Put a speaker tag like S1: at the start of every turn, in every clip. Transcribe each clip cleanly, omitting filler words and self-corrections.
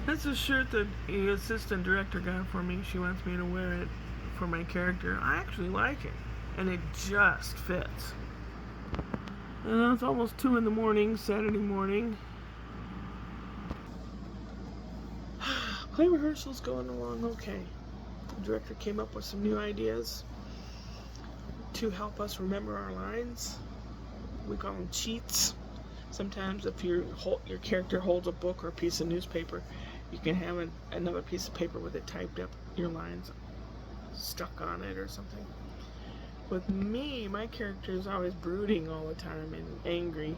S1: That's a shirt that the assistant director got for me. She wants me to wear it for my character. I actually like it, and it just fits. And it's almost 2 in the morning, Saturday morning. Play rehearsal's going along okay. The director came up with some new ideas to help us remember our lines. We call them cheats. Sometimes if your character holds a book or a piece of newspaper, you can have another piece of paper with it typed up, your lines stuck on it or something. With me, my character is always brooding all the time and angry.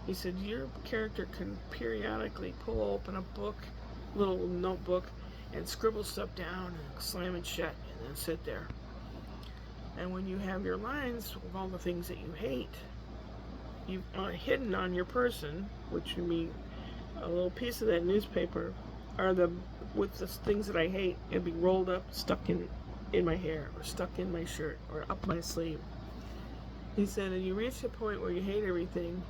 S1: He said, your character can periodically pull open a book, little notebook, and scribble stuff down and slam it shut and then sit there. And when you have your lines of all the things that you hate, you've hidden on your person, which you mean a little piece of that newspaper, are with the things that I hate, it'd be rolled up, stuck in my hair, or stuck in my shirt, or up my sleeve. He said, and you reach a point where you hate everything,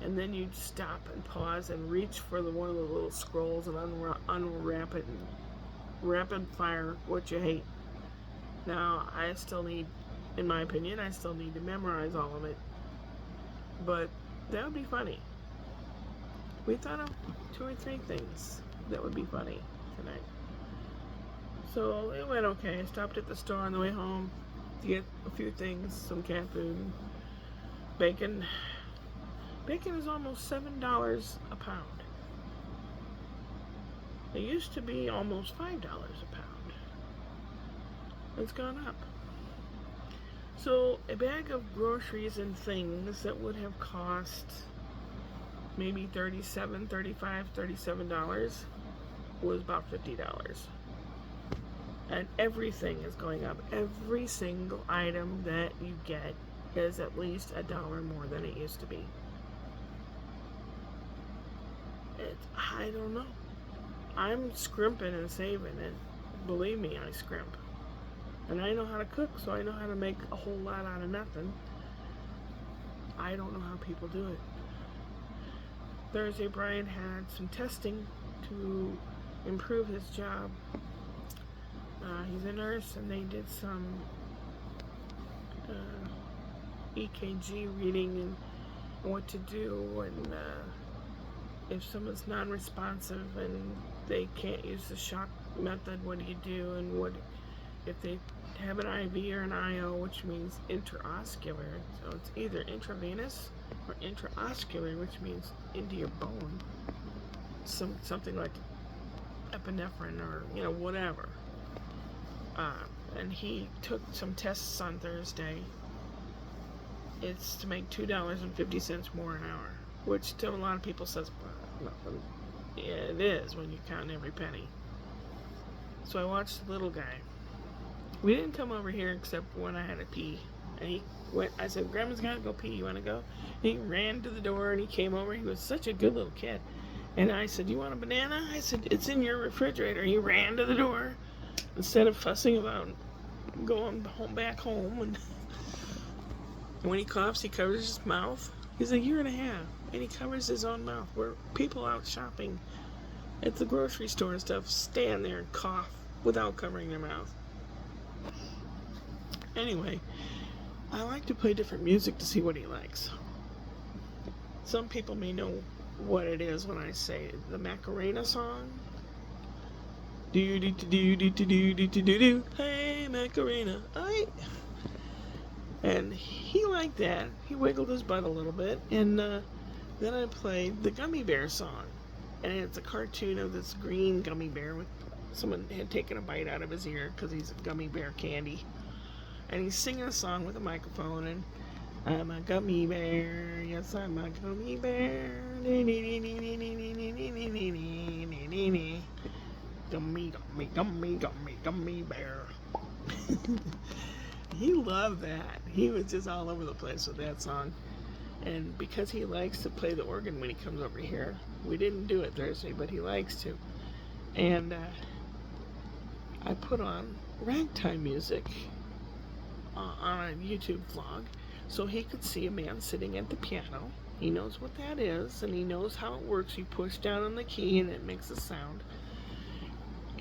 S1: and then you stop and pause and reach for one of the little scrolls and unwrap it and rapid fire what you hate. Now, I still need, in my opinion, I still need to memorize all of it. But that would be funny. We thought of 2 or 3 things that would be funny tonight. So it went okay. I stopped at the store on the way home to get a few things, some cat food, bacon. Bacon is almost $7 a pound. It used to be almost $5 a pound. It's gone up. So a bag of groceries and things that would have cost maybe $37, $35, $37 was about $50. And everything is going up. Every single item that you get is at least $1 more than it used to be. I don't know. I'm scrimping and saving, and believe me, I scrimp. And I know how to cook, so I know how to make a whole lot out of nothing. I don't know how people do it. Thursday, Brian had some testing to improve his job. He's a nurse, and they did some EKG reading and what to do, and if someone's non-responsive and they can't use the shock method, what do you do? And what if they have an IV or an IO, which means intraoscular? So it's either intravenous or intraoscular, which means into your bone. Something like epinephrine or whatever. And he took some tests on Thursday. It's to make $2.50 more an hour, which to a lot of people says, well, yeah, it is when you count every penny. So I watched the little guy. We didn't come over here except when I had to pee. And he went, I said, Grandma's got to go pee. You want to go? And he ran to the door and he came over. He was such a good little kid. And I said, you want a banana? I said, it's in your refrigerator. He ran to the door instead of fussing about going back home. And when he coughs, he covers his mouth. He's 1.5 years, and he covers his own mouth. Where people out shopping at the grocery store and stuff stand there and cough without covering their mouth. Anyway, I like to play different music to see what he likes. Some people may know what it is when I say the Macarena song. Do do do do do do do do do. Hey Macarena, and he liked that. He wiggled his butt a little bit, and then I played the Gummy Bear song, and it's a cartoon of this green gummy bear with someone had taken a bite out of his ear because he's a gummy bear candy, and he's singing a song with a microphone, and I'm a gummy bear, yes I'm a gummy bear, gummy, gummy, gummy, gummy, gummy bear. He loved that. He was just all over the place with that song. And because he likes to play the organ when he comes over here, we didn't do it Thursday, but he likes to. And I put on ragtime music on a YouTube vlog so he could see a man sitting at the piano. He knows what that is, and he knows how it works. You push down on the key and it makes a sound.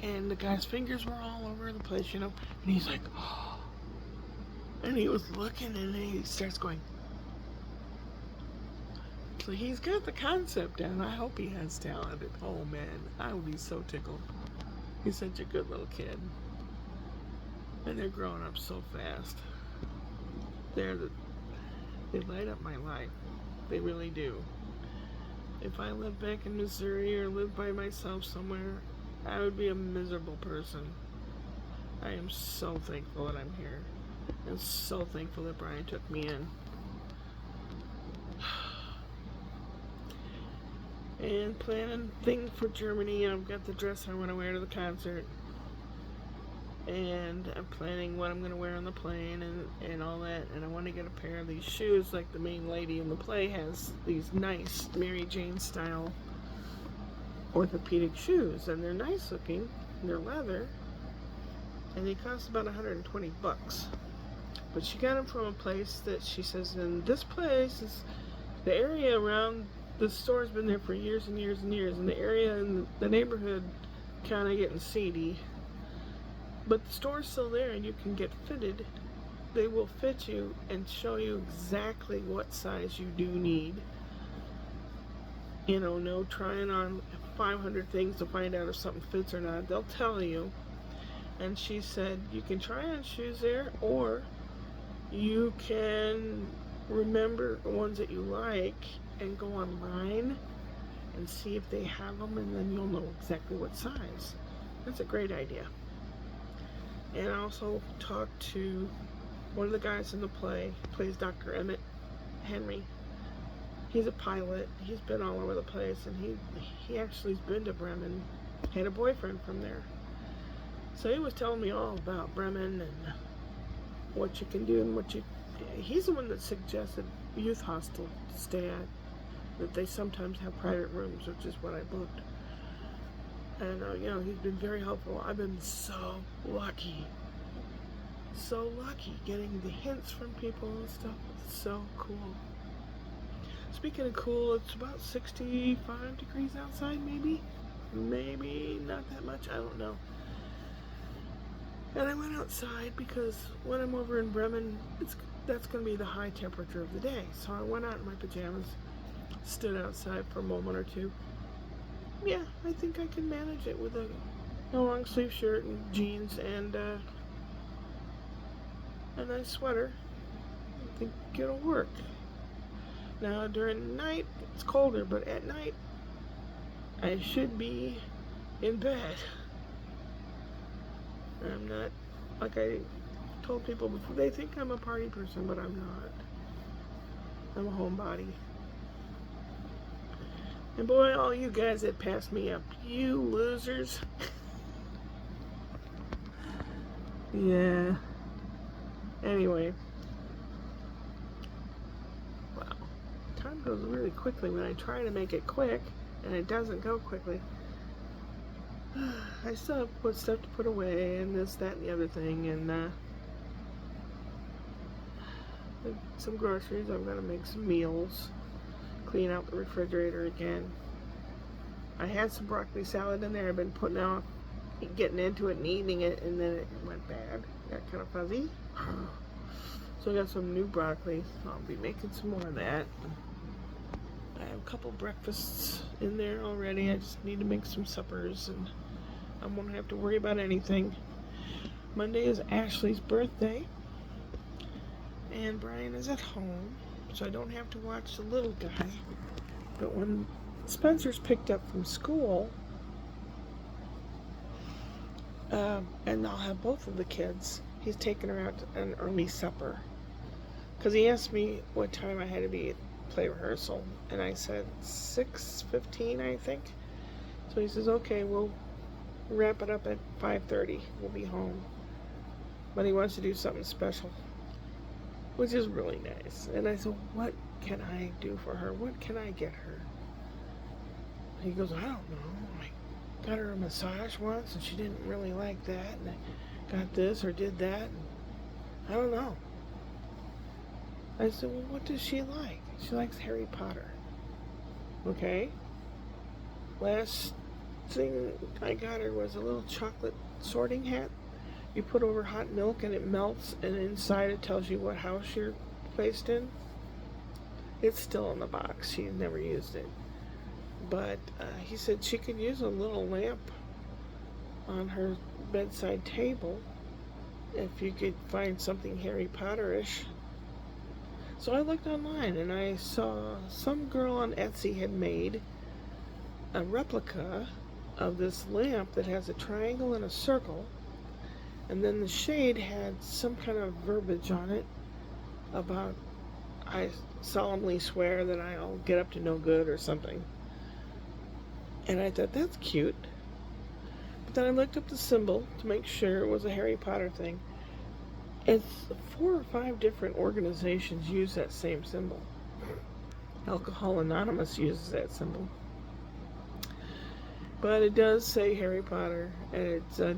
S1: And the guy's fingers were all over the place, you know. And he's like, oh. And he was looking, and then he starts going. So he's got the concept down. I hope he has talent. Oh man, I would be so tickled. He's such a good little kid. And they're growing up so fast. They light up my life. They really do. If I lived back in Missouri or lived by myself somewhere, I would be a miserable person. I am so thankful that I'm here. I'm so thankful that Brian took me in. And planning thing for Germany. I've got the dress I want to wear to the concert. And I'm planning what I'm going to wear on the plane and all that. And I want to get a pair of these shoes like the main lady in the play has. These nice Mary Jane style orthopedic shoes. And they're nice looking. They're leather. And they cost about 120 bucks. But she got them from a place that she says, in this place is the area around the store's been there for years and years and years, and the area in the neighborhood kind of getting seedy. But the store's still there, and you can get fitted. They will fit you and show you exactly what size you do need. You know, no trying on 500 things to find out if something fits or not. They'll tell you. And she said you can try on shoes there, or you can remember the ones that you like and go online and see if they have them, and then you'll know exactly what size. That's a great idea. And I also talked to one of the guys in the play, plays Dr. Emmett Henry. He's a pilot. He's been all over the place, and he actually's been to Bremen. Had a boyfriend from there. So he was telling me all about Bremen and what you can do and he's the one that suggested youth hostel to stay at, that they sometimes have private rooms, which is what I booked. And you know, he's been very helpful. I've been so lucky getting the hints from people and stuff. It's so cool. Speaking of cool, it's about 65 degrees outside, maybe not that much, I don't know. And I went outside because when I'm over in Bremen, that's going to be the high temperature of the day. So I went out in my pajamas, stood outside for a moment or two. Yeah, I think I can manage it with a long sleeve shirt and jeans and a nice sweater. I think it'll work. Now during the night, it's colder, but at night, I should be in bed. I'm not, like I told people before, they think I'm a party person, but I'm not. I'm a homebody. And boy, all you guys that passed me up, you losers. Yeah. Anyway. Wow. Time goes really quickly when I try to make it quick, and it doesn't go quickly. I still have put stuff to put away and this, that, and the other thing, and some groceries. I'm gonna make some meals, clean out the refrigerator again. I had some broccoli salad in there. I've been putting off getting into it and eating it, and then it went bad. Got kind of fuzzy. So I got some new broccoli. I'll be making some more of that. I have a couple breakfasts in there already. I just need to make some suppers, and I won't have to worry about anything. Monday is Ashley's birthday, and Brian is at home, so I don't have to watch the little guy. But when Spencer's picked up from school, and I'll have both of the kids, he's taking her out to an early supper. Because he asked me what time I had to be at play rehearsal, and I said 6:15, I think. So he says, okay, we'll wrap it up at 5:30. We'll be home. But he wants to do something special, which is really nice. And I said, what can I do for her? What can I get her? He goes, I don't know. I got her a massage once, and she didn't really like that. And I got this or did that. And I don't know. I said, well, what does she like? She likes Harry Potter. Okay? Last thing I got her was a little chocolate sorting hat. You put over hot milk and it melts, and inside it tells you what house you're placed in. It's still in the box. She's never used it. But he said she could use a little lamp on her bedside table if you could find something Harry Potter-ish. So I looked online and I saw some girl on Etsy had made a replica of this lamp that has a triangle and a circle, and then the shade had some kind of verbiage on it about, I solemnly swear that I'll get up to no good or something. And I thought, that's cute. But then I looked up the symbol to make sure it was a Harry Potter thing. It's 4 or 5 different organizations use that same symbol. Alcohol Anonymous uses that symbol. But it does say Harry Potter, and it's a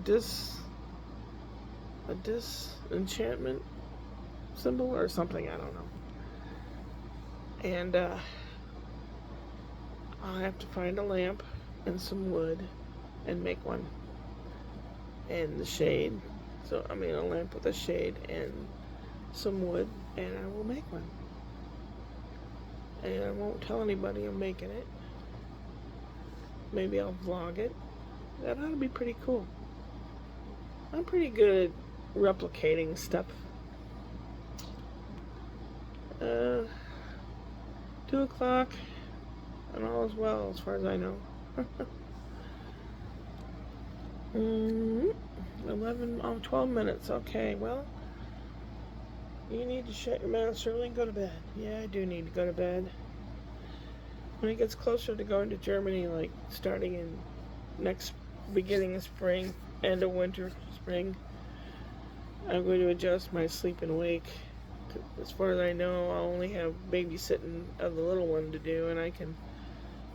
S1: disenchantment symbol or something, I don't know. And I'll have to find a lamp and some wood and make one. And the shade. So, I mean, a lamp with a shade and some wood, and I will make one. And I won't tell anybody I'm making it. Maybe I'll vlog it. That ought to be pretty cool. I'm pretty good at replicating stuff. 2 o'clock, and all is well as far as I know. 12 minutes. Okay, well, you need to shut your mouth early and go to bed. Yeah, I do need to go to bed. When it gets closer to going to Germany, like starting in beginning of spring, end of winter, spring, I'm going to adjust my sleep and wake. As far as I know, I'll only have babysitting of the little one to do, and I can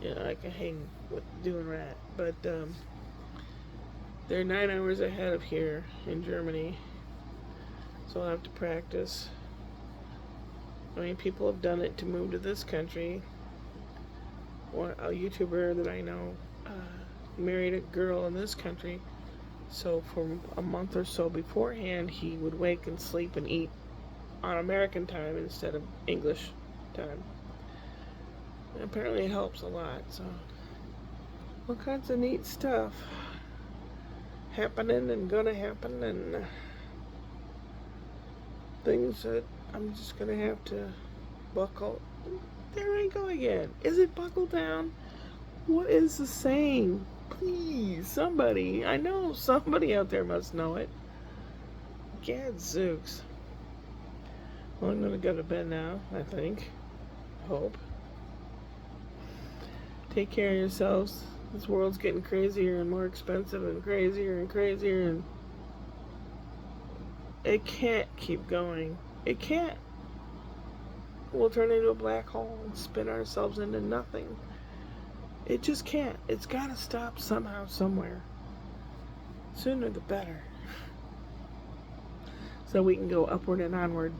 S1: hang with doing that. But they're 9 hours ahead of here in Germany, so I'll have to practice. I mean, people have done it to move to this country. A YouTuber that I know married a girl in this country, so for a month or so beforehand, he would wake and sleep and eat on American time instead of English time. And apparently it helps a lot, so all kinds of neat stuff happening and gonna happen, and things that I'm just gonna have to buckle. There I go again. Is it buckle down? What is the saying? Please, somebody. I know somebody out there must know it. Gadzooks. Well, I'm gonna go to bed now, I think. Hope. Take care of yourselves. This world's getting crazier and more expensive and crazier, and it can't keep going. It can't. We'll turn into a black hole and spin ourselves into nothing. It just can't. It's got to stop somehow, somewhere. Sooner the better. So we can go upward and onward.